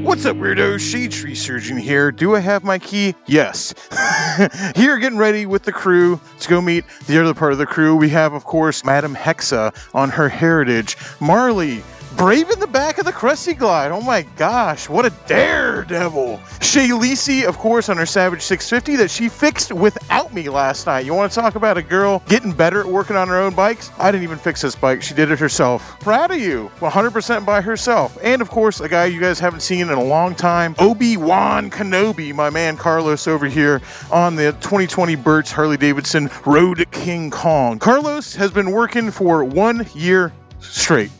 What's up, weirdos? Shadetree Surgeon here. Do I have my key? Yes. Here, getting ready with the crew to go meet the other part of the crew. We have, of course, Madam Hexa on her heritage. Marley, brave in the back of the Krusty Glide. Oh my gosh, what a daredevil. Shayleesi, of course, on her Savage 650 that she fixed without me last night. You want to talk about a girl getting better at working on her own bikes? I didn't even fix this bike. She did it herself. Proud of you. 100% by herself. And of course, a guy you guys haven't seen in a long time, Obi-Wan Kenobi, my man Carlos over here on the 2020 Bert's Harley Davidson Road King Kong. Carlos has been working for 1 year straight.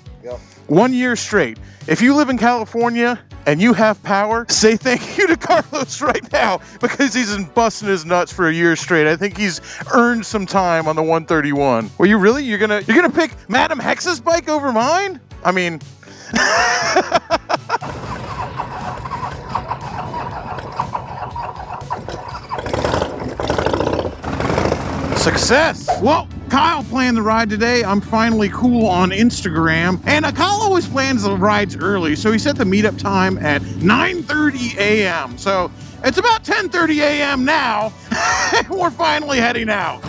1 year straight. If you live in California and you have power, say thank you to Carlos right now because he's been busting his nuts for a year straight. I think he's earned some time on the 131. Well, you're gonna pick Madam Hexa's bike over mine? I mean, success. Well, Kyle planned the ride today. I'm finally cool on Instagram. And Kyle always plans the rides early, so he set the meetup time at 9:30 a.m. So it's about 10:30 a.m. now. We're finally heading out.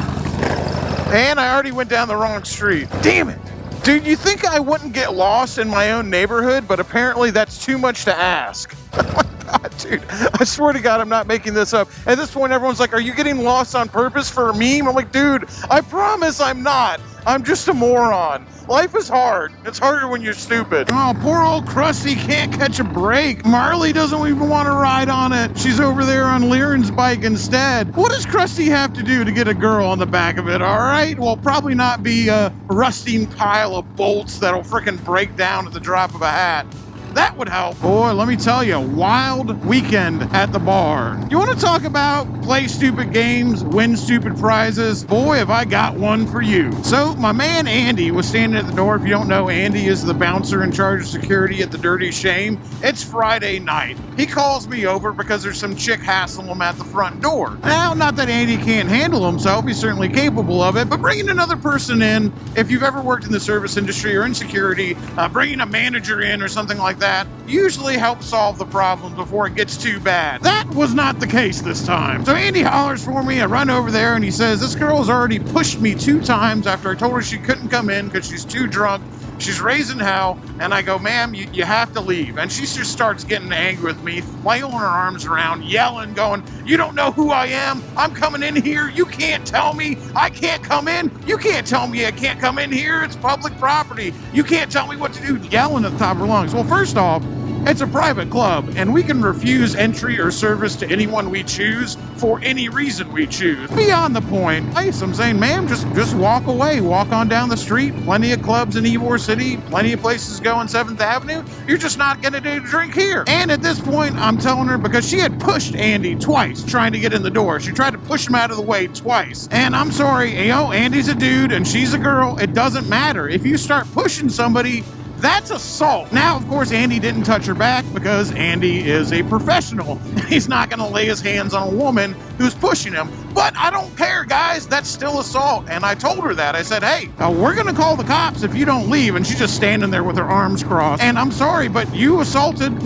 And I already went down the wrong street. Damn it. Dude, you think I wouldn't get lost in my own neighborhood, but apparently that's too much to ask. Oh my God, dude, I swear to God, I'm not making this up. At this point, everyone's like, are you getting lost on purpose for a meme? I'm like, dude, I promise I'm not. I'm just a moron. Life is hard. It's harder when you're stupid. Oh, poor old Krusty can't catch a break. Marley doesn't even want to ride on it. She's over there on Liren's bike instead. What does Krusty have to do to get a girl on the back of it, all right? Well, probably not be a rusting pile of bolts that'll frickin' break down at the drop of a hat. That would help. Boy, let me tell you, wild weekend at the bar. You want to talk about play stupid games, win stupid prizes? Boy, have I got one for you. So my man Andy was standing at the door. If you don't know, Andy is the bouncer in charge of security at the Dirty Shame. It's Friday night. He calls me over because there's some chick hassling him at the front door. Now, not that Andy can't handle himself. He's certainly capable of it, but bringing another person in, if you've ever worked in the service industry or in security, bringing a manager in or something like that usually helps solve the problem before it gets too bad. That was not the case this time. So Andy hollers for me. I run over there and he says, this girl's already pushed me 2 times after I told her she couldn't come in because she's too drunk. She's raising hell. And I go, ma'am, you have to leave. And she just starts getting angry with me, flailing her arms around, yelling, going, you don't know who I am. I'm coming in here. You can't tell me I can't come in. You can't tell me I can't come in here. It's public property. You can't tell me what to do. Yelling at the top of her lungs. Well, first off, it's a private club, and we can refuse entry or service to anyone we choose for any reason we choose. Beyond the point, I'm saying, ma'am, just walk away. Walk on down the street. Plenty of clubs in Ybor City. Plenty of places to go on 7th Avenue. You're just not going to do a drink here. And at this point, I'm telling her, because she had pushed Andy twice trying to get in the door. She tried to push him out of the way twice. And I'm sorry, you know, Andy's a dude and she's a girl. It doesn't matter. If you start pushing somebody, that's assault. Now, of course, Andy didn't touch her back because Andy is a professional. He's not going to lay his hands on a woman who's pushing him. But I don't care, guys. That's still assault. And I told her that. I said, hey, we're going to call the cops if you don't leave. And she's just standing there with her arms crossed. And I'm sorry, but you assaulted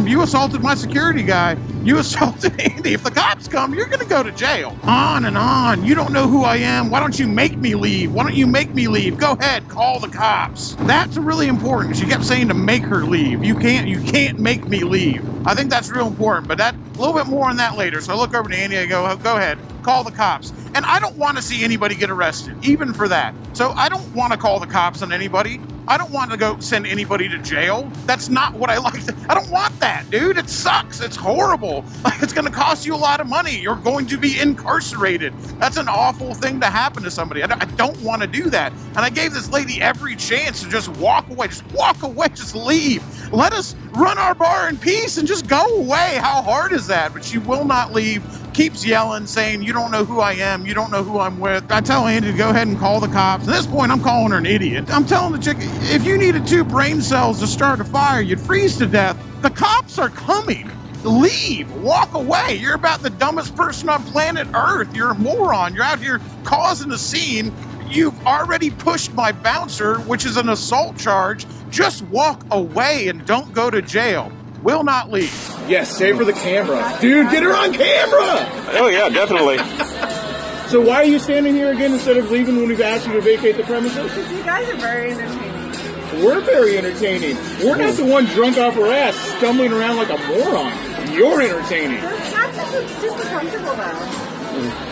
my security guy. You assaulted Andy. If the cops come, you're going to go to jail. On and on. You don't know who I am. Why don't you make me leave? Why don't you make me leave? Go ahead, call the cops. That's really important. She kept saying to make her leave. You can't make me leave. I think that's real important, but that a little bit more on that later. So I look over to Andy, I go ahead, call the cops. And I don't want to see anybody get arrested, even for that. So I don't want to call the cops on anybody. I don't want to go send anybody to jail. That's not what I like. I don't want that, dude. It sucks. It's horrible. Like, it's going to cost you a lot of money. You're going to be incarcerated. That's an awful thing to happen to somebody. I don't want to do that. And I gave this lady every chance to just walk away. Just walk away. Just leave. Let us run our bar in peace and just go away. How hard is that? But she will not leave. Keeps yelling, saying, you don't know who I am. You don't know who I'm with. I tell Andy to go ahead and call the cops. At this point, I'm calling her an idiot. I'm telling the chick, if you needed 2 brain cells to start a fire, you'd freeze to death. The cops are coming. Leave. Walk away. You're about the dumbest person on planet Earth. You're a moron. You're out here causing a scene. You've already pushed my bouncer, which is an assault charge. Just walk away and don't go to jail. Will not leave. Yes, save for the camera. Dude, get her on camera! Oh yeah, definitely. So why are you standing here again instead of leaving when we've asked you to vacate the premises? Because you guys are very entertaining. We're very entertaining. We're not the one drunk off our ass stumbling around like a moron. You're entertaining. Those cats are super comfortable though.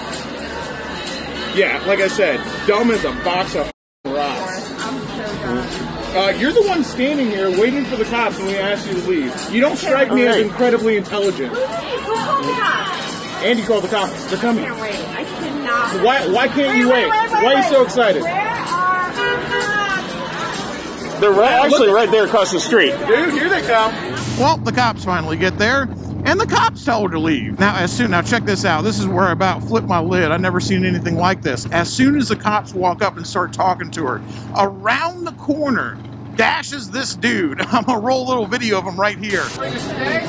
Yeah, like I said, dumb as a box of rocks. I'm so dumb. You're the one standing here waiting for the cops when we asked you to leave. You don't strike me as incredibly intelligent. Who called the cops? Andy called the cops. They're coming. I can't wait. I cannot. Why can't you wait? Why are you so excited? Where are the cops? They're actually right there across the street. Dude, here they come. Well, the cops finally get there, and the cops tell her to leave. Now check this out. This is where I about flipped my lid. I've never seen anything like this. As soon as the cops walk up and start talking to her, around the corner dashes this dude. I'm gonna roll a little video of him right here. Free to stay?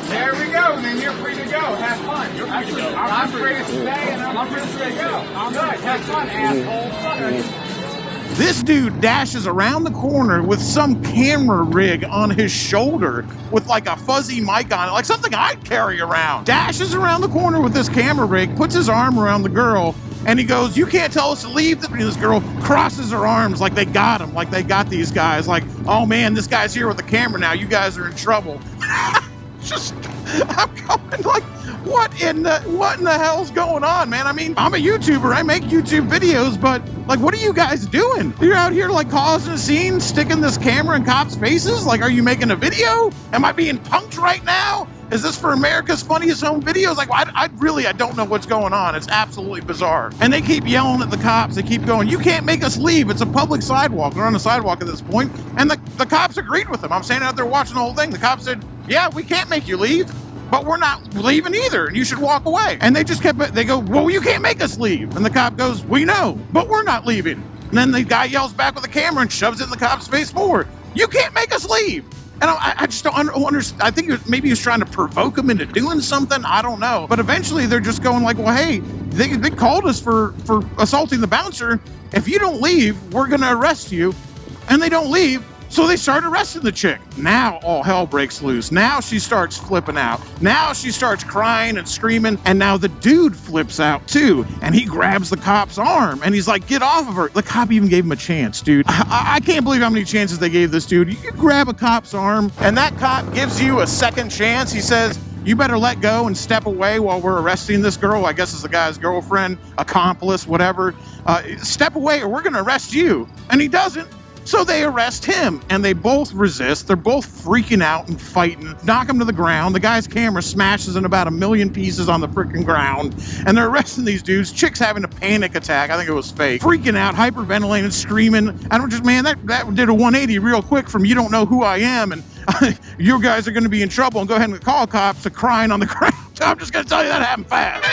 There we go. Then you're free to go. Have fun. You're free to go. I'm free to stay, and I'm free to go. I'm good. Have fun, asshole. This dude dashes around the corner with some camera rig on his shoulder with like a fuzzy mic on it, like something I'd carry around. Dashes around the corner with this camera rig, puts his arm around the girl, and he goes, "You can't tell us to leave." This girl crosses her arms like they got him, like they got these guys. Like, oh man, this guy's here with the camera now. You guys are in trouble. I'm going like, what in the hell's going on, man? I mean, I'm a YouTuber. I make YouTube videos, but like, what are you guys doing? You're out here like causing a scene, sticking this camera in cops' faces? Like, are you making a video? Am I being punked right now? Is this for America's Funniest Home Videos? Like, I don't know what's going on. It's absolutely bizarre. And they keep yelling at the cops. They keep going, "You can't make us leave. It's a public sidewalk." They're on the sidewalk at this point, and the cops agreed with them. I'm standing out there watching the whole thing. The cops said, "Yeah, we can't make you leave, but we're not leaving either, and you should walk away." And they just they go, "Well, you can't make us leave." And the cop goes, "We know, but we're not leaving." And then the guy yells back with the camera and shoves it in the cop's face more. "You can't make us leave." And I just don't understand. I think maybe he was trying to provoke him into doing something. I don't know. But eventually they're just going like, well, hey, they called us for assaulting the bouncer. If you don't leave, we're going to arrest you. And they don't leave. So they start arresting the chick. Now all hell breaks loose. Now she starts flipping out. Now she starts crying and screaming. And now the dude flips out too. And he grabs the cop's arm and he's like, "Get off of her." The cop even gave him a chance, dude. I can't believe how many chances they gave this dude. You can grab a cop's arm and that cop gives you a second chance. He says, "You better let go and step away while we're arresting this girl." I guess it's the guy's girlfriend, accomplice, whatever. "Step away or we're going to arrest you." And he doesn't. So they arrest him, and they both resist. They're both freaking out and fighting, knock him to the ground. The guy's camera smashes in about 1 million pieces on the freaking ground, and they're arresting these dudes. Chick's having a panic attack. I think it was fake. Freaking out, hyperventilating, screaming. Man, that did a 180 real quick from "you don't know who I am," and "you guys are going to be in trouble," and go ahead and call cops to crying on the ground. I'm just going to tell you that happened fast.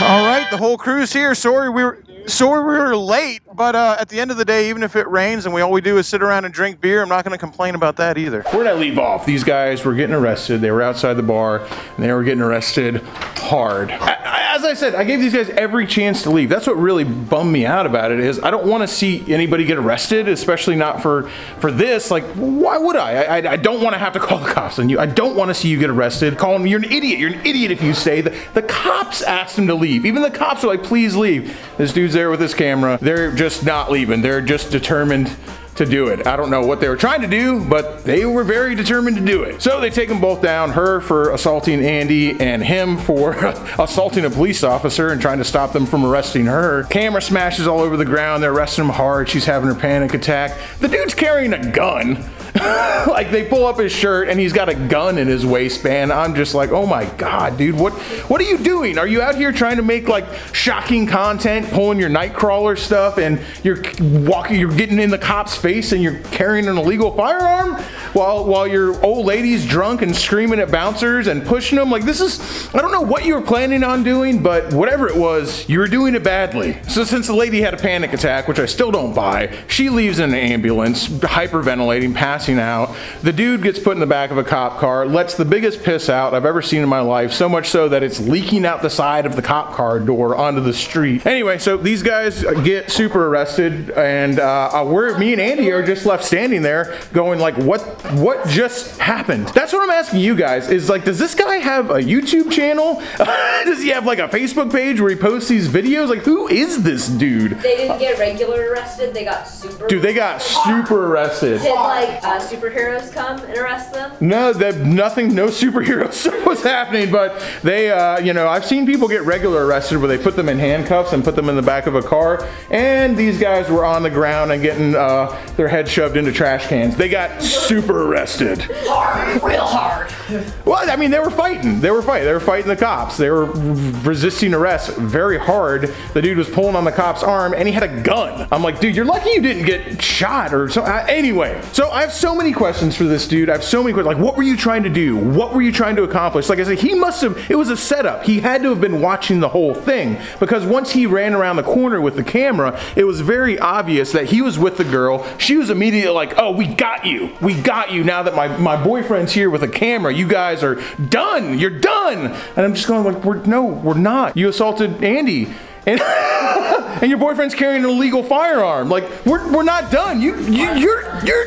All right, the whole crew's here. Sorry we were late, but at the end of the day, even if it rains and all we do is sit around and drink beer, I'm not going to complain about that either. Where did I leave off? These guys were getting arrested. They were outside the bar, and they were getting arrested hard. As I said, I gave these guys every chance to leave. That's what really bummed me out about it, is I don't want to see anybody get arrested, especially not for this. Like, why would I? I don't want to have to call the cops on you. I don't want to see you get arrested. Call them, "You're an idiot. You're an idiot if you stay." The cops asked him to leave. Even the cops are like, "Please leave." This dude's there with his camera. They're just not leaving. They're just determined to do it. I don't know what they were trying to do, but they were very determined to do it. So they take them both down, her for assaulting Andy and him for assaulting a police officer and trying to stop them from arresting her. Camera smashes all over the ground. They're arresting him hard. She's having her panic attack. The dude's carrying a gun. Like, they pull up his shirt and he's got a gun in his waistband. I'm just like, oh my God, dude, what are you doing? Are you out here trying to make like shocking content, pulling your Nightcrawler stuff, and you're getting in the cop's face face and you're carrying an illegal firearm while your old lady's drunk and screaming at bouncers and pushing them. Like, this is, I don't know what you were planning on doing, but whatever it was, you were doing it badly. So since the lady had a panic attack, which I still don't buy, she leaves in an ambulance, hyperventilating, passing out. The dude gets put in the back of a cop car, lets the biggest piss out I've ever seen in my life, so much so that it's leaking out the side of the cop car door onto the street. Anyway, so these guys get super arrested, and me and Andy are just left standing there going like, what just happened? That's what I'm asking you guys, is like, does this guy have a YouTube channel? Does he have like a Facebook page where he posts these videos? Like, who is this dude? They didn't get regular arrested, they got super. Dude, they got super arrested. Did like superheroes come and arrest them? No, nothing, no superhero stuff was happening, but they, you know, I've seen people get regular arrested where they put them in handcuffs and put them in the back of a car, and these guys were on the ground and getting their head shoved into trash cans. They got super arrested. Hard, real hard. Well, I mean, they were fighting. They were fighting the cops. They were resisting arrest very hard. The dude was pulling on the cop's arm, and he had a gun. I'm like, dude, you're lucky you didn't get shot or so. Anyway, so I have so many questions for this dude. I have so many questions. Like, what were you trying to do? What were you trying to accomplish? Like I said, he must have, it was a setup. He had to have been watching the whole thing, because once he ran around the corner with the camera, it was very obvious that he was with the girl. She was immediately like, oh, we got you. We got you now that my boyfriend's here with a camera. You guys are done. You're done. And I'm just going like, no, we're not. You assaulted Andy. And, and your boyfriend's carrying an illegal firearm. Like, we're not done. You're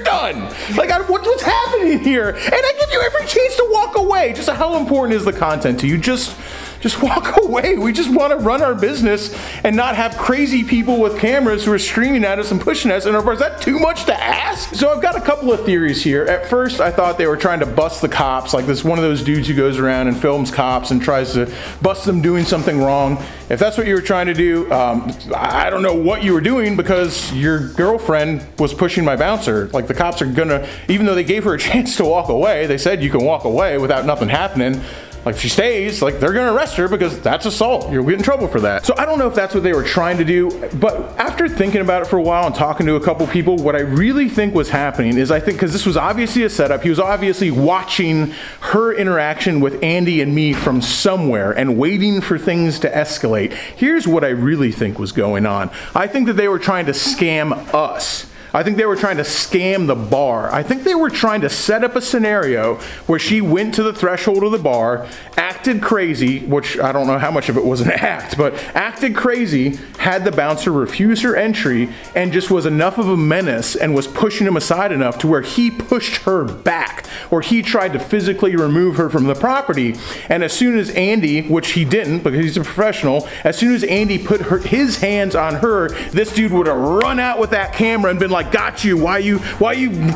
done. Like, what's happening here? And I give you every chance to walk away. Just how important is the content to you? Just walk away. We just want to run our business and not have crazy people with cameras who are screaming at us and pushing us. And is that too much to ask? So I've got a couple of theories here. At first, I thought they were trying to bust the cops, like this one of those dudes who goes around and films cops and tries to bust them doing something wrong. If that's what you were trying to do, I don't know what you were doing, because your girlfriend was pushing my bouncer. Like, the cops are gonna, even though they gave her a chance to walk away, they said you can walk away without nothing happening. Like, if she stays, like, they're gonna arrest her because that's assault. You'll get in trouble for that. So I don't know if that's what they were trying to do, but after thinking about it for a while and talking to a couple people, what I really think was happening is, I think, because this was obviously a setup, he was obviously watching her interaction with Andy and me from somewhere and waiting for things to escalate. Here's what I really think was going on. I think that they were trying to scam us. I think they were trying to scam the bar. I think they were trying to set up a scenario where she went to the threshold of the bar, acted crazy, which I don't know how much of it was an act, but acted crazy, had the bouncer refuse her entry, and just was enough of a menace and was pushing him aside enough to where he pushed her back, or he tried to physically remove her from the property. And as soon as Andy, which he didn't because he's a professional, as soon as Andy put his hands on her, this dude would have run out with that camera and been like, got you. Why you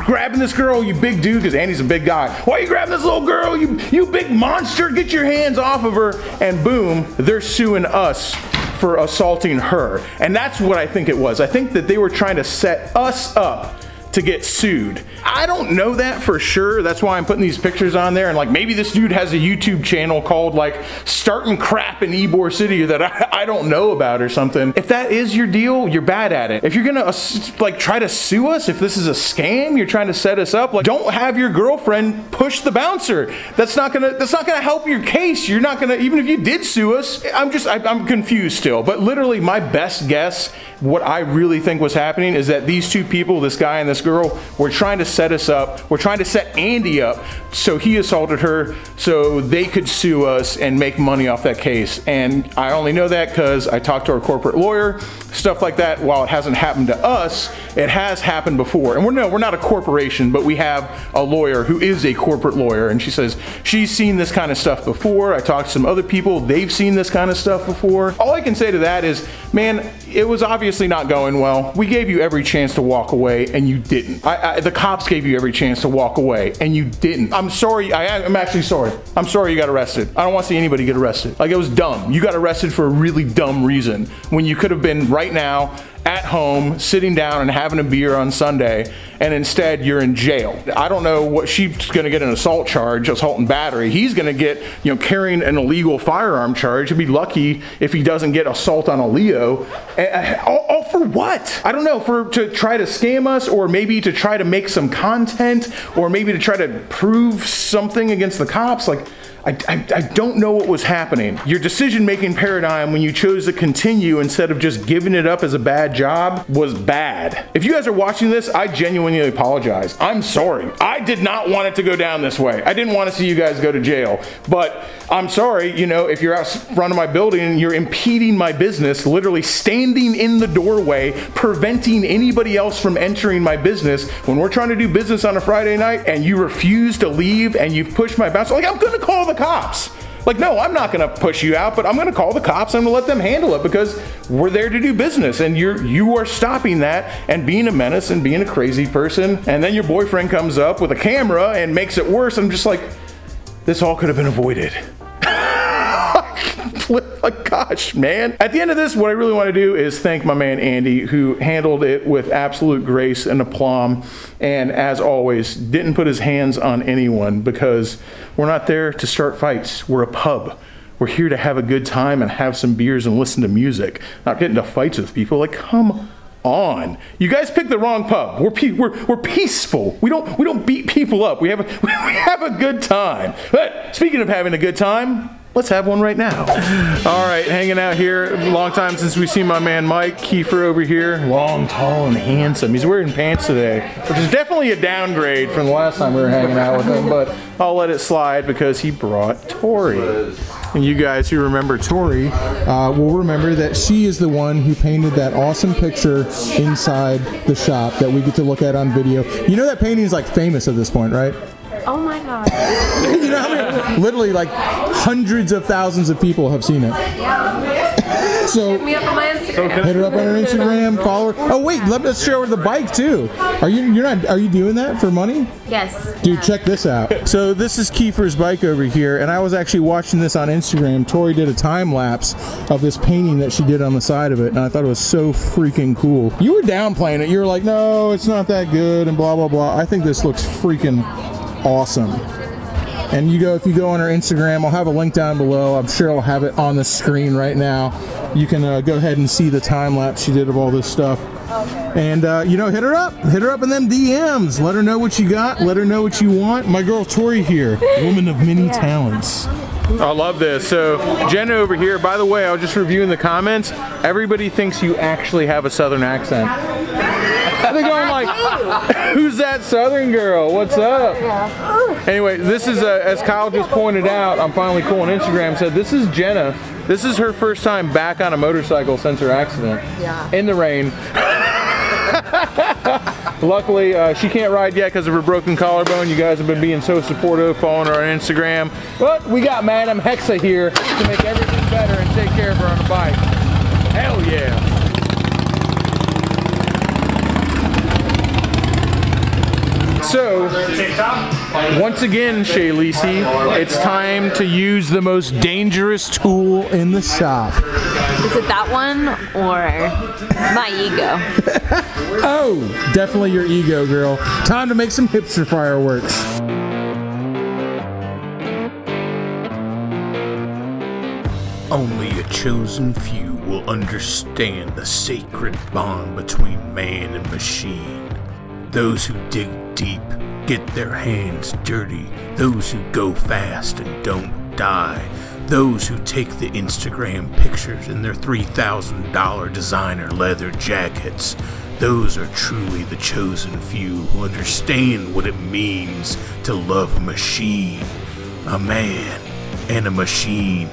grabbing this girl, you big dude? Because Andy's a big guy. Why are you grabbing this little girl, you big monster? Get your hands off of her. And boom, they're suing us for assaulting her. And that's what I think it was. I think that they were trying to set us up to get sued. I don't know that for sure. That's why I'm putting these pictures on there, and like, maybe this dude has a YouTube channel called like Starting Crap in Ybor City that I don't know about or something. If that is your deal, you're bad at it. If you're gonna like try to sue us, if this is a scam, you're trying to set us up, like, don't have your girlfriend push the bouncer. That's not gonna help your case. You're not gonna, even if you did sue us, I'm confused still. But literally, my best guess, what I really think was happening, is that these two people, this guy and this girl, were trying to set us up. We're trying to set Andy up so he assaulted her so they could sue us and make money off that case. And I only know that because I talked to our corporate lawyer. Stuff like that, while it hasn't happened to us, it has happened before. And we're not a corporation, but we have a lawyer who is a corporate lawyer, and she says she's seen this kind of stuff before. I talked to some other people, they've seen this kind of stuff before. All I can say to that is, man, it was obviously not going well. We gave you every chance to walk away, and you didn't. The cops gave you every chance to walk away, and you didn't. I'm sorry. I'm actually sorry. I'm sorry you got arrested. I don't want to see anybody get arrested. Like, it was dumb. You got arrested for a really dumb reason when you could have been right now at home, sitting down and having a beer on Sunday and instead you're in jail. I don't know what she's gonna get, an assault charge, assault and battery. He's gonna get, you know, carrying an illegal firearm charge. He'll be lucky if he doesn't get assault on a Leo. All for what? I don't know, to try to scam us, or maybe to try to make some content, or maybe to try to prove something against the cops. Like, I don't know what was happening. Your decision-making paradigm when you chose to continue instead of just giving it up as a bad job was bad. If you guys are watching this, I genuinely apologize. I'm sorry. I did not want it to go down this way. I didn't want to see you guys go to jail. But I'm sorry, you know, if you're out front of my building and you're impeding my business, literally standing in the doorway, preventing anybody else from entering my business when we're trying to do business on a Friday night, and you refuse to leave and you push my bouncer, like, I'm gonna call the cops. Like, no, I'm not gonna push you out, but I'm gonna call the cops. I'm gonna let them handle it because we're there to do business, and you are stopping that and being a menace and being a crazy person. And then your boyfriend comes up with a camera and makes it worse. I'm just like, this all could have been avoided. Like, gosh, man. At the end of this, what I really want to do is thank my man Andy, who handled it with absolute grace and aplomb, and as always, didn't put his hands on anyone, because we're not there to start fights. We're a pub. We're here to have a good time and have some beers and listen to music, not get into fights with people. Like, come on. You guys picked the wrong pub. We're peaceful. We don't beat people up. We have a good time. But speaking of having a good time, let's have one right now. All right, hanging out here. Long time since we've seen my man Mike Kiefer over here. Long, tall, and handsome. He's wearing pants today, which is definitely a downgrade from the last time we were hanging out with him, but I'll let it slide because he brought Tori. And you guys who remember Tori will remember that she is the one who painted that awesome picture inside the shop that we get to look at on video. You know that painting is like famous at this point, right? Oh my god. You know how many, literally like hundreds of thousands of people have seen it. So Hit me up on my Instagram. hit her up on her Instagram, follow her. Oh wait, let's show her the bike too. Are you doing that for money? Yes. Dude, check this out. So this is Kiefer's bike over here, and I was actually watching this on Instagram. Tori did a time lapse of this painting that she did on the side of it, and I thought it was so freaking cool. You were downplaying it. You were like, no, it's not that good, and blah blah blah. I think this looks freaking awesome. And if you go on her Instagram, I'll have a link down below. I'm sure I'll have it on the screen right now. You can go ahead and see the time lapse she did of all this stuff. Okay. And hit her up in them DMs. Let her know what you got. Let her know what you want. My girl Tori here, woman of many talents. I love this. So Jenna over here, by the way, I was just reviewing the comments. Everybody thinks you actually have a Southern accent. They're going like, who's that Southern girl? What's up? Anyway, this is, as Kyle just pointed out, I'm finally cool on Instagram, said this is Jenna. This is her first time back on a motorcycle since her accident. Yeah. In the rain. Luckily, she can't ride yet because of her broken collarbone. You guys have been being so supportive, following her on Instagram. But we got Madam Hexa here to make everything better and take care of her on a bike. Hell yeah. So, once again, Shay Lisi, it's time to use the most dangerous tool in the shop. Is it that one or my ego? Oh, definitely your ego, girl. Time to make some hipster fireworks. Only a chosen few will understand the sacred bond between man and machine. Those who dig deep, get their hands dirty. Those who go fast and don't die. Those who take the Instagram pictures in their $3,000 designer leather jackets. Those are truly the chosen few who understand what it means to love a machine. A man and a machine.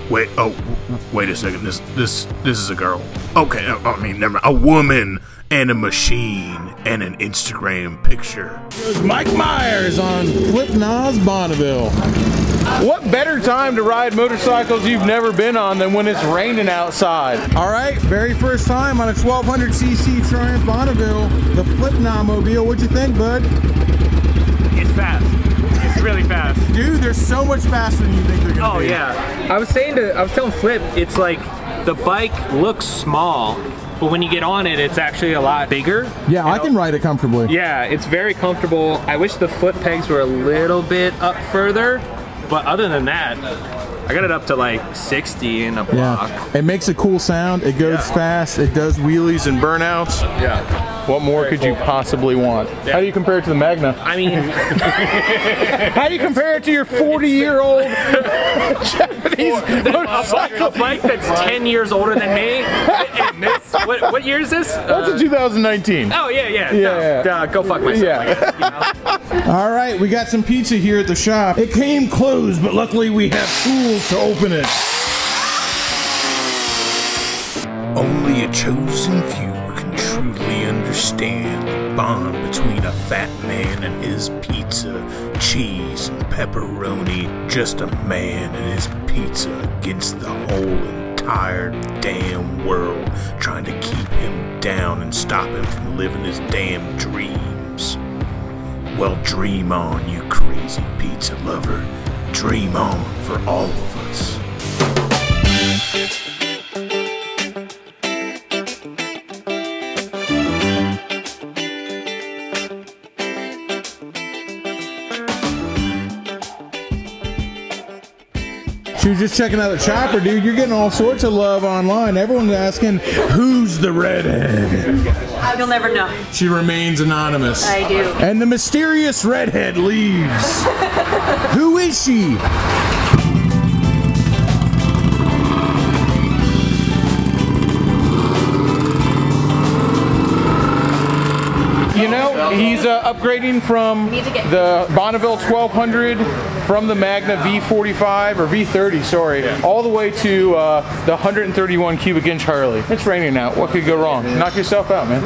Wait a second. This is a girl. Okay, I mean, never mind. A woman and a machine and an Instagram picture. Here's Mike Myers on flipnassbonneville. What better time to ride motorcycles you've never been on than when it's raining outside? All right, very first time on a 1200cc Triumph Bonneville, the Flipna-mobile. What'd you think, bud? It's fast. It's really fast. Dude, they're so much faster than you think they're gonna be. Oh yeah. I was telling Flip, it's like the bike looks small, but when you get on it, it's actually a lot bigger. Yeah, I can ride it comfortably. Yeah, it's very comfortable. I wish the foot pegs were a little bit up further, but other than that, I got it up to like 60 in a block. Yeah. It makes a cool sound. It goes fast. It does wheelies and burnouts. Yeah. What more could you possibly want? How do you compare it to the Magna? I mean, how do you compare it to your 40-year-old Japanese motorcycle? a bike that's 10 years older than me? And this, what year is this? That's a 2019. Oh, yeah. Go fuck myself. Yeah. All right, we got some pizza here at the shop. It came closed, but luckily we have tools to open it. Only a chosen few can truly understand the bond between a fat man and his pizza, cheese and pepperoni. Just a man and his pizza against the whole entire damn world, trying to keep him down and stop him from living his damn dreams. Well, dream on, you crazy pizza lover. Dream on for all of us. She was just checking out the chopper, dude. You're getting all sorts of love online. Everyone's asking, who's the redhead? You'll never know. She remains anonymous. I do. And the mysterious redhead leaves. Who is she? You know, he's upgrading from the Bonneville 1200 from the Magna V45 or V30, sorry, all the way to the 131 cubic inch Harley. It's raining out. What could go wrong? Knock yourself out, man.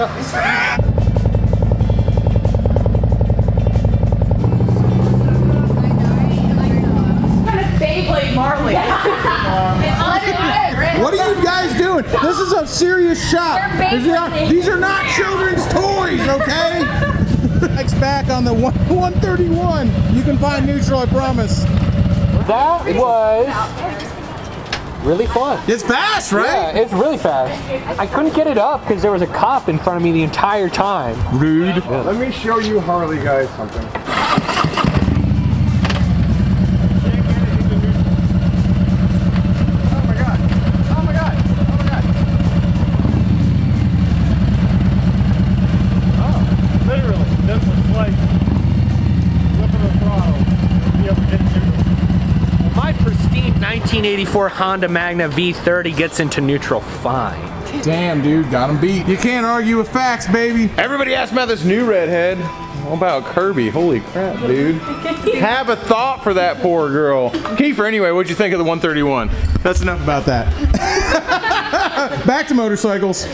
What are you guys doing? This is a serious shop. These are not children's toys, okay? Next back on the 131. You can find neutral, I promise. That was really fun. It's fast, right? Yeah, it's really fast. I couldn't get it up because there was a cop in front of me the entire time. Rude. Yeah. Let me show you Harley guys something. My pristine 1984 Honda Magna V30 gets into neutral fine. Damn, dude, got him beat. You can't argue with facts, baby. Everybody asked about this new Redhead. What about Kirby? Holy crap, dude. Have a thought for that poor girl. Kiefer, anyway, what'd you think of the 131? That's enough about that. Back to motorcycles.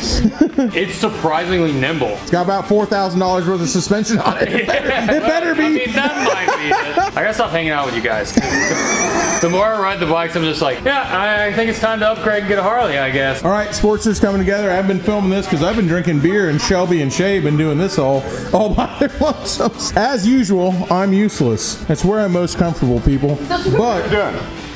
It's surprisingly nimble. It's got about $4,000 worth of suspension on it. It better be. I mean, that might be it. I gotta stop hanging out with you guys. The more I ride the bikes, I'm just like, yeah, I think it's time to upgrade and get a Harley, I guess. All right, Sportster's coming together. I've been filming this because I've been drinking beer, and Shelby and Shay been doing this all by their lonesome. As usual, I'm useless. That's where I'm most comfortable, people. But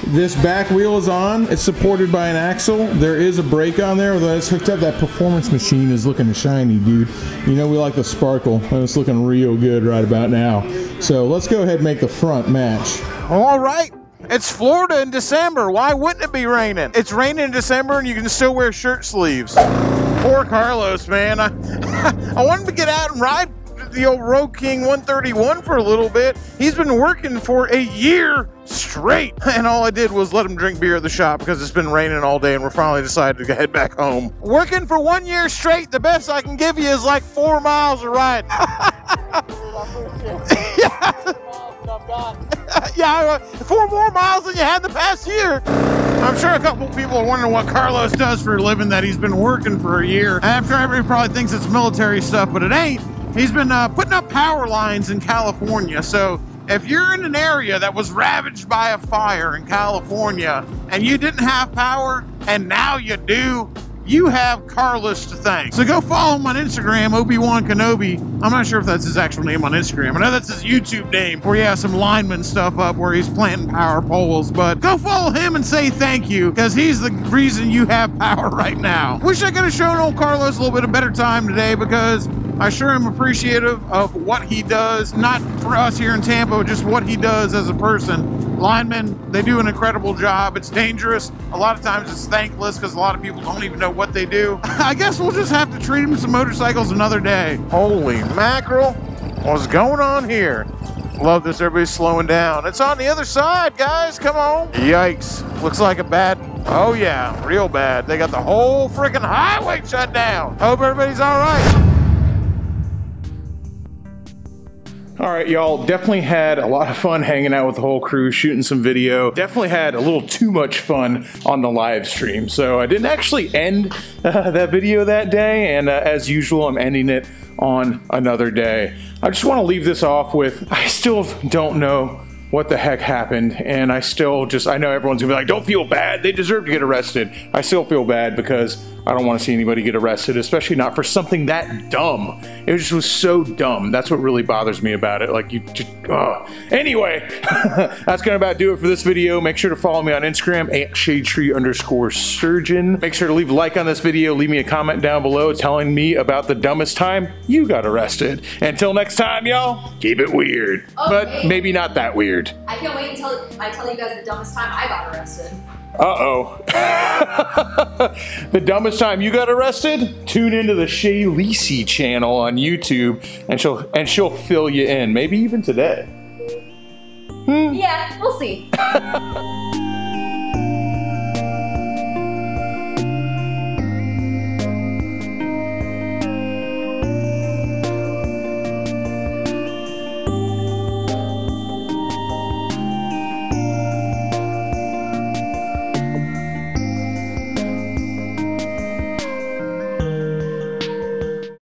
this back wheel is on. It's supported by an axle. There is a brake on there. Although it's hooked up, that performance machine is looking shiny, dude. You know we like the sparkle, and it's looking real good right about now. So let's go ahead and make the front match. All right. It's Florida in December. Why wouldn't it be raining? It's raining in December and you can still wear shirt sleeves. Poor Carlos, man. I wanted to get out and ride the old Road King 131 for a little bit. He's been working for a year straight. And all I did was let him drink beer at the shop because it's been raining all day and we're finally decided to head back home. Working for 1 year straight, the best I can give you is like 4 miles of ride. Yeah, 4 more miles than you had the past year. I'm sure a couple people are wondering what Carlos does for a living, that he's been working for a year. I'm sure everybody probably thinks it's military stuff, but it ain't. He's been putting up power lines in California. So if you're in an area that was ravaged by a fire in California and you didn't have power and now you do, you have Carlos to thank. So go follow him on Instagram, Obi-Wan Kenobi. I'm not sure if that's his actual name on Instagram. I know that's his YouTube name, where he has some lineman stuff up where he's planting power poles. But go follow him and say thank you, because he's the reason you have power right now. Wish I could have shown old Carlos a little bit of better time today, because I sure am appreciative of what he does, not for us here in Tampa, just what he does as a person. Linemen, they do an incredible job. It's dangerous. A lot of times it's thankless because a lot of people don't even know what they do. I guess we'll just have to treat them some motorcycles another day. Holy mackerel. What's going on here? Love this. Everybody's slowing down. It's on the other side, guys. Come on. Yikes. Looks like a bad... Oh, yeah. Real bad. They got the whole freaking highway shut down. Hope everybody's all right. All right, y'all, definitely had a lot of fun hanging out with the whole crew, shooting some video. Definitely had a little too much fun on the live stream. So I didn't actually end that video that day, and as usual, I'm ending it on another day. I just want to leave this off with, I still don't know what the heck happened, and I know everyone's gonna be like, don't feel bad, they deserve to get arrested. I still feel bad because I don't want to see anybody get arrested, especially not for something that dumb. It just was so dumb. That's what really bothers me about it. Like, you just, Anyway, that's gonna about do it for this video. Make sure to follow me on Instagram at Shadetree_surgeon. Make sure to leave a like on this video, leave me a comment down below telling me about the dumbest time you got arrested. Until next time, y'all, keep it weird. Okay. But maybe not that weird. I can't wait until I tell you guys the dumbest time I got arrested. Uh-oh. The dumbest time you got arrested? Tune into the Shay Lisi channel on YouTube, and she'll fill you in. Maybe even today. Yeah, we'll see.